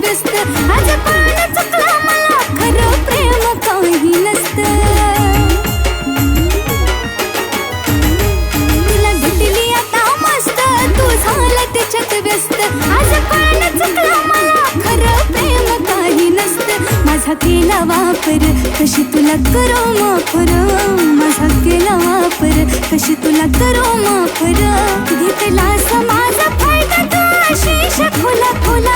व्यस्त आज पण चुकला मला खरं प्रेम काही नसतं तुला भेटली आता मस्त तू झाला त्याच्यात व्यस्त आज पण चुकला मला खरं प्रेम काही नसतं माझा केला वापर कशी तुला करू माफर माझा केला वापर कशी तुला करू माफर घेतला समाजा फायदा तू आशिष खोला खोला